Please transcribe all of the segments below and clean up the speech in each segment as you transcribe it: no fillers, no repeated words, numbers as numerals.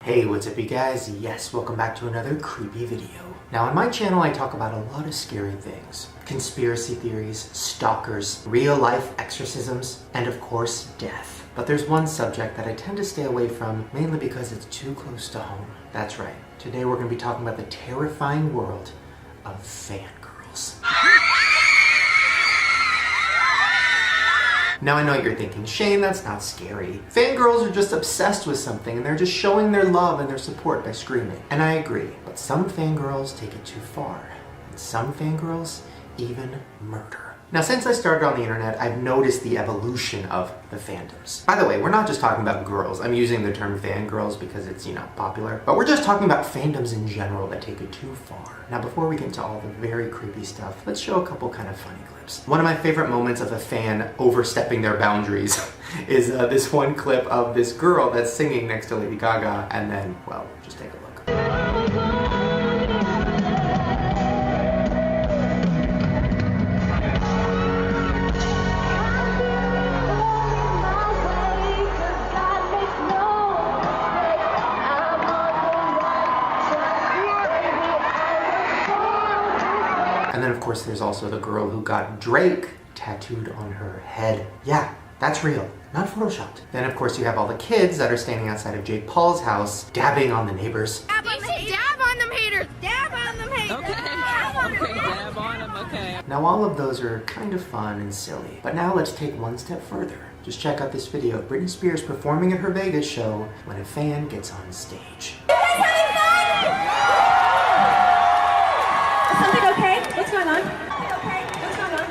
Hey, what's up you guys? Yes, welcome back to another creepy video. Now on my channel I talk about a lot of scary things. Conspiracy theories, stalkers, real life exorcisms, and of course, death. But there's one subject that I tend to stay away from, mainly because it's too close to home. That's right, today we're going to be talking about the terrifying world of fangirls. Now I know what you're thinking, Shane, that's not scary. Fangirls are just obsessed with something and they're just showing their love and their support by screaming. And I agree, but some fangirls take it too far. And some fangirls even murder. Now since I started on the internet, I've noticed the evolution of the fandoms. By the way, we're not just talking about girls. I'm using the term fangirls because it's, popular. But we're just talking about fandoms in general that take it too far. Now before we get into all the very creepy stuff, let's show a couple kind of funny clips. One of my favorite moments of a fan overstepping their boundaries is this one clip of this girl that's singing next to Lady Gaga, and then, well, just take a look. And then of course there's also the girl who got Drake tattooed on her head. Yeah, that's real, not photoshopped. Then of course you have all the kids that are standing outside of Jake Paul's house, dabbing on the neighbors. Dab on them haters! Dab on them haters! Okay, dab on them, okay. Now all of those are kind of fun and silly, but now let's take one step further. Just check out this video of Britney Spears performing at her Vegas show when a fan gets on stage. Is something okay? What's going on? Okay, what's going on?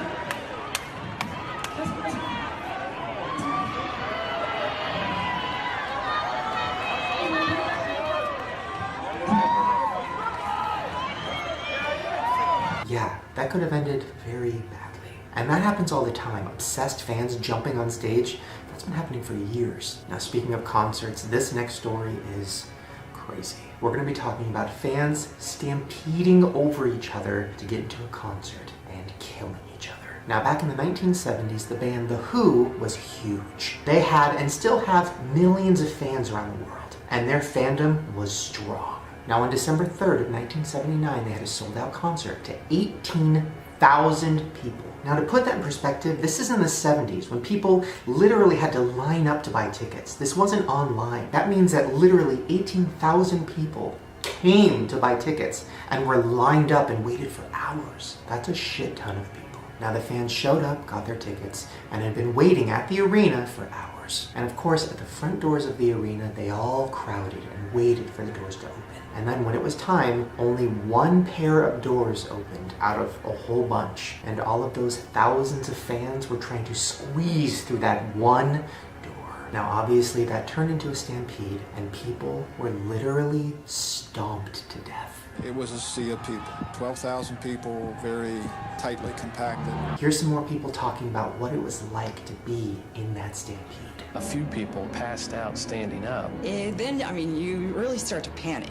Yeah, that could have ended very badly. And that happens all the time. Obsessed fans jumping on stage. That's been happening for years. Now speaking of concerts, this next story is crazy. We're going to be talking about fans stampeding over each other to get into a concert and killing each other. Now back in the 1970s, the band The Who was huge. They had and still have millions of fans around the world, and their fandom was strong. Now on December 3rd of 1979, they had a sold-out concert to 18,000 people. Now to put that in perspective, this is in the 70s when people literally had to line up to buy tickets. This wasn't online. That means that literally 18,000 people came to buy tickets and were lined up and waited for hours. That's a shit ton of people. Now the fans showed up, got their tickets, and had been waiting at the arena for hours. And of course, at the front doors of the arena, they all crowded and waited for the doors to open. And then when it was time, only one pair of doors opened out of a whole bunch. And all of those thousands of fans were trying to squeeze through that one door. Now obviously that turned into a stampede and people were literally stomped to death. It was a sea of people, 12,000 people, very tightly compacted. Here's some more people talking about what it was like to be in that stampede. A few people passed out standing up. Then, you really start to panic.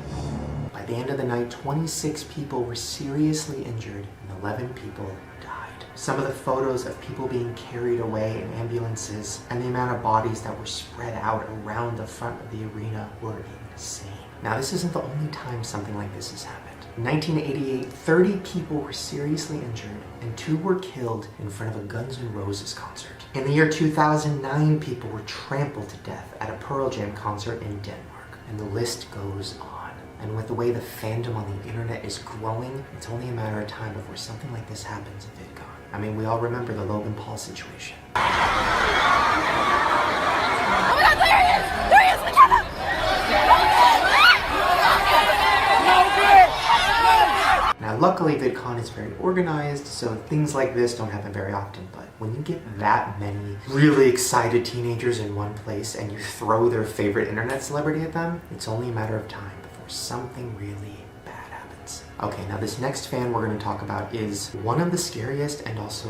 By the end of the night, 26 people were seriously injured and 11 people died. Some of the photos of people being carried away in ambulances and the amount of bodies that were spread out around the front of the arena were insane. Now this isn't the only time something like this has happened. In 1988, 30 people were seriously injured and 2 were killed in front of a Guns N' Roses concert. In the year 2009, people were trampled to death at a Pearl Jam concert in Denmark. And the list goes on. And with the way the fandom on the internet is growing, it's only a matter of time before something like this happens in VidCon. We all remember the Logan Paul situation. Oh my god, there he is! There he is! Look at him! Now luckily VidCon is very organized, so things like this don't happen very often, but when you get that many really excited teenagers in one place and you throw their favorite internet celebrity at them, it's only a matter of time before something really bad happens. Okay, now this next fan we're going to talk about is one of the scariest and also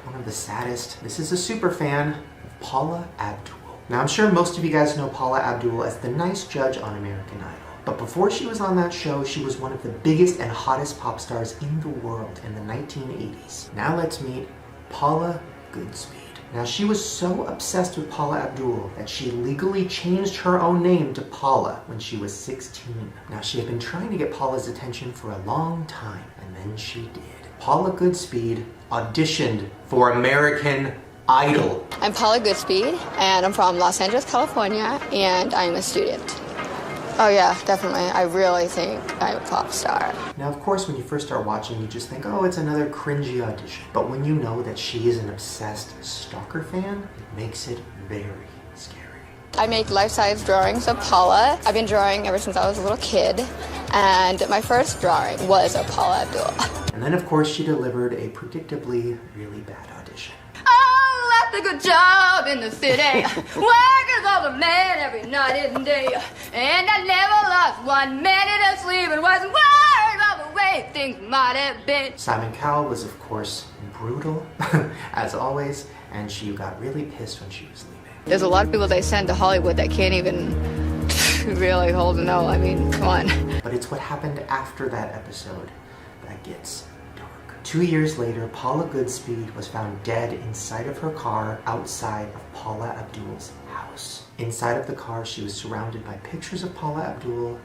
one of the saddest. This is a super fan of Paula Abdul. Now I'm sure most of you guys know Paula Abdul as the nice judge on American Idol. But before she was on that show, she was one of the biggest and hottest pop stars in the world in the 1980s. Now let's meet Paula Goodspeed. Now, she was so obsessed with Paula Abdul that she legally changed her own name to Paula when she was 16. Now, she had been trying to get Paula's attention for a long time, and then she did. Paula Goodspeed auditioned for American Idol. I'm Paula Goodspeed, and I'm from Los Angeles, California, and I'm a student. Oh yeah, definitely. I really think I'm a pop star. Now, of course, when you first start watching, you just think, oh, it's another cringy audition. But when you know that she is an obsessed stalker fan, it makes it very scary. I make life-size drawings of Paula. I've been drawing ever since I was a little kid, and my first drawing was of Paula Abdul. And then, of course, she delivered a predictably really bad audition. Oh, left a good job in the city, working all the man every night and day, and I never lost 1 minute of sleep and wasn't worried about the way things might have been. Simon Cowell was, of course, brutal, as always, and she got really pissed when she was leaving. There's a lot of people they send to Hollywood that can't even really hold a no. I mean, come on. But it's what happened after that episode that gets dark. 2 years later, Paula Goodspeed was found dead inside of her car outside of Paula Abdul's house. Inside of the car, she was surrounded by pictures of Paula Abdul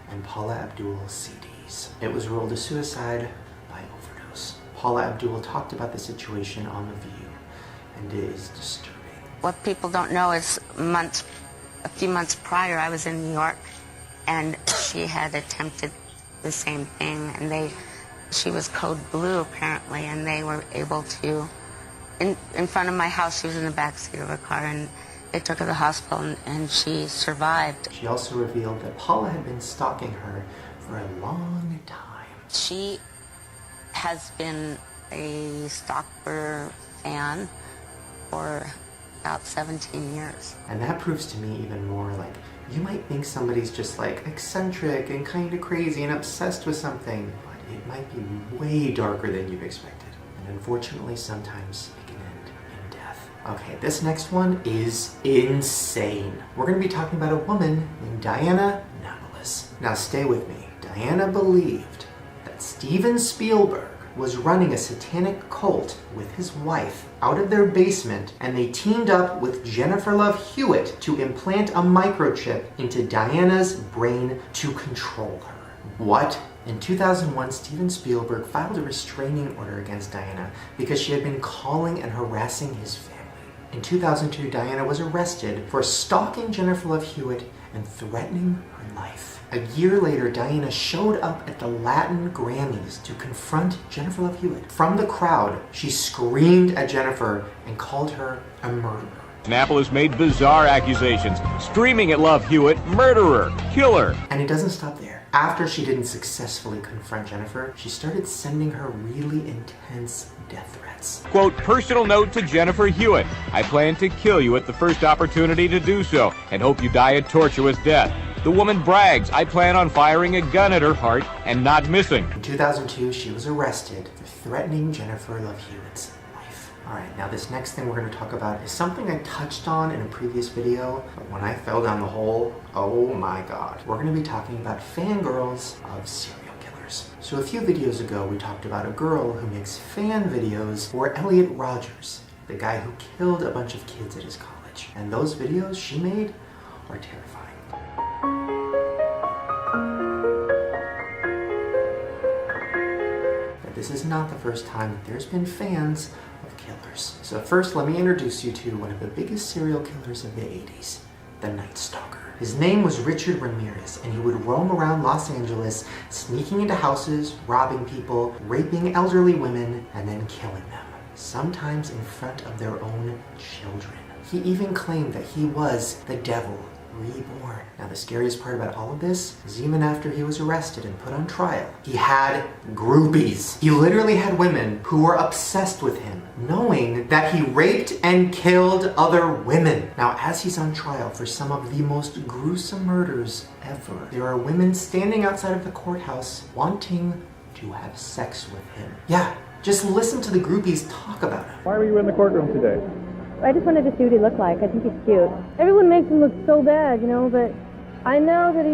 and Paula Abdul's CDs. It was ruled a suicide by overdose. Paula Abdul talked about the situation on The View, and it is disturbing. What people don't know is a few months prior, I was in New York, and she had attempted the same thing, and she was code blue apparently, and they were able to, in front of my house, she was in the backseat of a car, and they took her to the hospital, and she survived. She also revealed that Paula had been stalking her for a long time. She has been a stalker fan for about 17 years. And that proves to me even more, like, you might think somebody's just like eccentric and kind of crazy and obsessed with something, but it might be way darker than you've expected. And unfortunately, sometimes it can end in death. Okay, this next one is insane. We're going to be talking about a woman named Diana Napoles. Now stay with me. Diana believed that Steven Spielberg was running a satanic cult with his wife out of their basement, and they teamed up with Jennifer Love Hewitt to implant a microchip into Diana's brain to control her. What? In 2001, Steven Spielberg filed a restraining order against Diana because she had been calling and harassing his family. In 2002, Diana was arrested for stalking Jennifer Love Hewitt and threatening her life. A year later, Diana showed up at the Latin Grammys to confront Jennifer Love Hewitt. From the crowd, she screamed at Jennifer and called her a murderer. Napoles made bizarre accusations, screaming at Love Hewitt, murderer, killer. And it doesn't stop there. After she didn't successfully confront Jennifer, she started sending her really intense death threats. Quote, personal note to Jennifer Hewitt. I plan to kill you at the first opportunity to do so, and hope you die a tortuous death. The woman brags, I plan on firing a gun at her heart and not missing. In 2002, she was arrested for threatening Jennifer Love Hewitt's life. Alright, now this next thing we're going to talk about is something I touched on in a previous video, but when I fell down the hole, oh my god. We're going to be talking about fangirls of serial killers. So a few videos ago, we talked about a girl who makes fan videos for Elliot Rogers, the guy who killed a bunch of kids at his college. And those videos she made are terrifying. This is not the first time that there's been fans of killers. So first, let me introduce you to one of the biggest serial killers of the 80s, the Night Stalker. His name was Richard Ramirez, and he would roam around Los Angeles, sneaking into houses, robbing people, raping elderly women, and then killing them, sometimes in front of their own children. He even claimed that he was the devil reborn. Now the scariest part about all of this is even after he was arrested and put on trial, he had groupies. He literally had women who were obsessed with him, knowing that he raped and killed other women. Now as he's on trial for some of the most gruesome murders ever, there are women standing outside of the courthouse wanting to have sex with him. Yeah, just listen to the groupies talk about him. Why were you in the courtroom today? I just wanted to see what he looked like. I think he's cute. Everyone makes him look so bad, you know, but I know that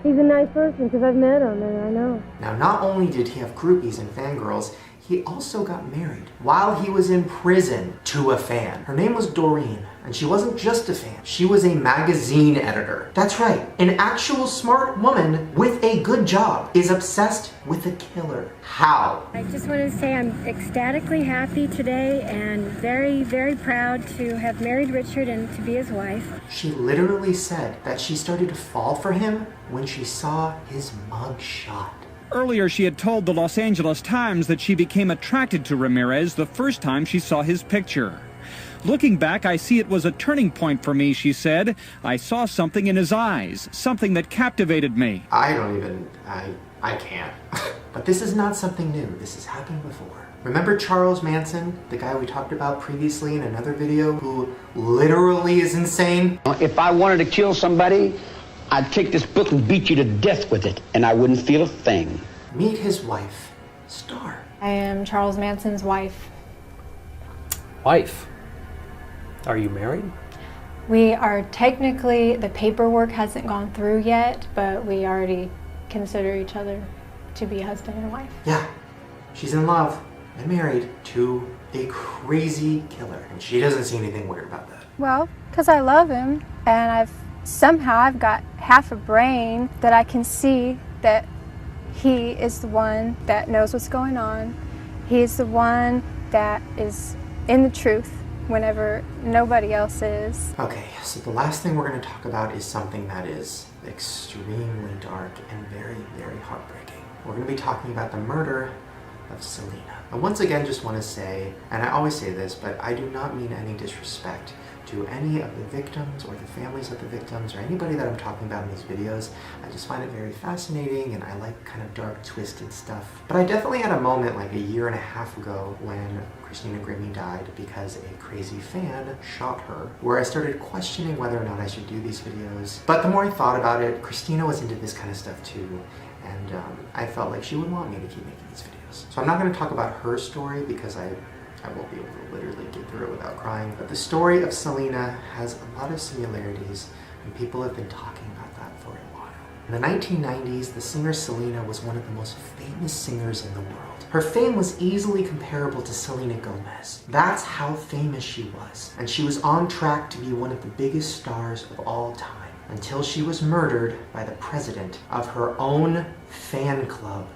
he's a nice person because I've met him and I know. Now, not only did he have groupies and fangirls, he also got married while he was in prison to a fan. Her name was Doreen, and she wasn't just a fan. She was a magazine editor. That's right, an actual smart woman with a good job is obsessed with a killer. How? I just want to say I'm ecstatically happy today and very, very proud to have married Richard and to be his wife. She literally said that she started to fall for him when she saw his mug shot. Earlier, she had told the Los Angeles Times that she became attracted to Ramirez the first time she saw his picture. Looking back, I see it was a turning point for me, she said. I saw something in his eyes, something that captivated me. I can't. But this is not something new. This has happened before. Remember Charles Manson, the guy we talked about previously in another video, who literally is insane? If I wanted to kill somebody, I'd take this book and beat you to death with it, and I wouldn't feel a thing. Meet his wife, Star. I am Charles Manson's wife. Wife? Are you married? We are technically, the paperwork hasn't gone through yet, but we already consider each other to be husband and wife. Yeah, she's in love and married to a crazy killer, and she doesn't see anything weird about that. Well, because I love him, and I've got half a brain that I can see that he is the one that knows what's going on. He's the one that is in the truth whenever nobody else is. Okay, so the last thing we're going to talk about is something that is extremely dark and very, very heartbreaking. We're going to be talking about the murder of Selena. I once again just want to say, and I always say this, but I do not mean any disrespect to any of the victims or the families of the victims or anybody that I'm talking about in these videos. I just find it very fascinating and I like kind of dark, twisted stuff. But I definitely had a moment like a year and a half ago when Christina Grimmie died because a crazy fan shot her, where I started questioning whether or not I should do these videos. But the more I thought about it, Christina was into this kind of stuff too, and I felt like she would want me to keep making these videos. So I'm not going to talk about her story because I won't be able to literally get through it without crying. But the story of Selena has a lot of similarities, and people have been talking about that for a while. In the 1990s, the singer Selena was one of the most famous singers in the world. Her fame was easily comparable to Selena Gomez. That's how famous she was. And she was on track to be one of the biggest stars of all time, until she was murdered by the president of her own fan club.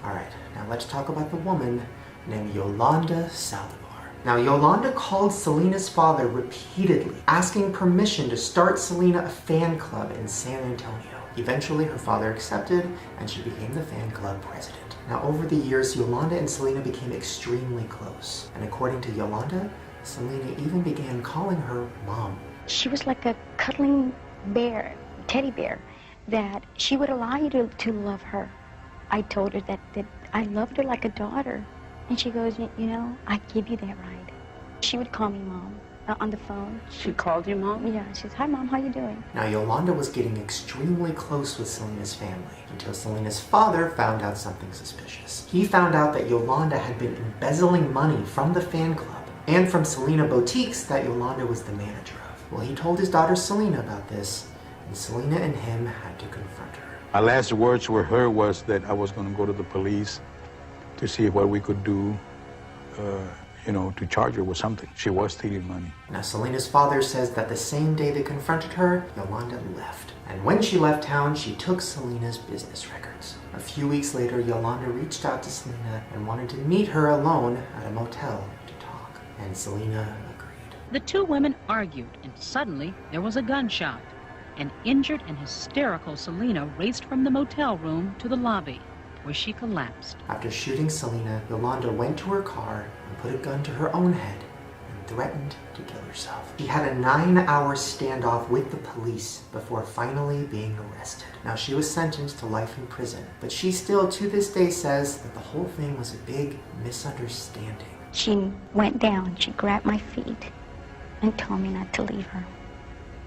Alright, now let's talk about the woman named Yolanda Saldivar. Now, Yolanda called Selena's father repeatedly, asking permission to start Selena a fan club in San Antonio. Eventually, her father accepted, and she became the fan club president. Now, over the years, Yolanda and Selena became extremely close. And according to Yolanda, Selena even began calling her Mom. She was like a cuddling bear, teddy bear, that she would allow you to love her. I told her that I loved her like a daughter. And she goes, you know, I give you that right. She would call me Mom on the phone. She called you Mom? Yeah, she says, hi Mom, how you doing? Now, Yolanda was getting extremely close with Selena's family until Selena's father found out something suspicious. He found out that Yolanda had been embezzling money from the fan club and from Selena boutiques that Yolanda was the manager of. Well, he told his daughter Selena about this, and Selena and him had to confront her. My last words with her was that I was going to go to the police to see what we could do, to charge her with something. She was stealing money. Now, Selena's father says that the same day they confronted her, Yolanda left. And when she left town, she took Selena's business records. A few weeks later, Yolanda reached out to Selena and wanted to meet her alone at a motel to talk. And Selena agreed. The two women argued, and suddenly there was a gunshot. An injured and hysterical Selena raced from the motel room to the lobby, where she collapsed. After shooting Selena, Yolanda went to her car and put a gun to her own head and threatened to kill herself. She had a 9-hour standoff with the police before finally being arrested. Now, she was sentenced to life in prison, but she still to this day says that the whole thing was a big misunderstanding. She went down, she grabbed my feet and told me not to leave her.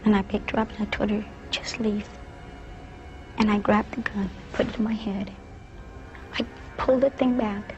And I picked her up and I told her, just leave. And I grabbed the gun, put it in my head. I pulled the thing back.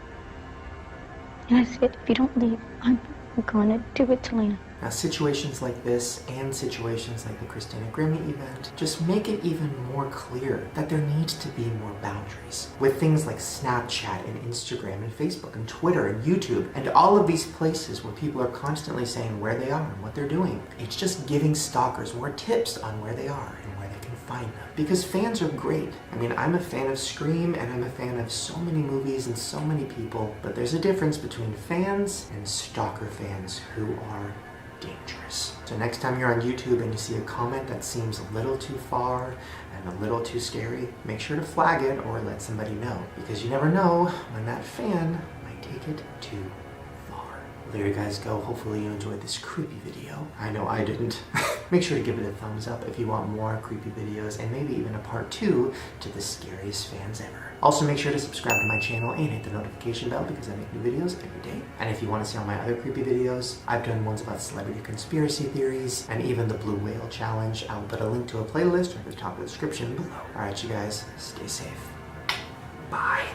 And I said, if you don't leave, I'm going to do it, Selena. Now, situations like this and situations like the Christina Grimmie event just make it even more clear that there needs to be more boundaries. With things like Snapchat and Instagram and Facebook and Twitter and YouTube and all of these places where people are constantly saying where they are and what they're doing, it's just giving stalkers more tips on where they are and where they can find them. Because fans are great. I mean, I'm a fan of Scream and I'm a fan of so many movies and so many people, but there's a difference between fans and stalker fans who are dangerous. So next time you're on YouTube and you see a comment that seems a little too far and a little too scary, make sure to flag it or let somebody know, because you never know when that fan might take it too far. Well, there you guys go. Hopefully you enjoyed this creepy video. I know I didn't. Make sure to give it a thumbs up if you want more creepy videos and maybe even a part 2 to the scariest fans ever. Also, make sure to subscribe to my channel and hit the notification bell because I make new videos every day. And if you want to see all my other creepy videos, I've done ones about celebrity conspiracy theories and even the blue whale challenge. I'll put a link to a playlist at the top of the description below. Alright, you guys, stay safe. Bye.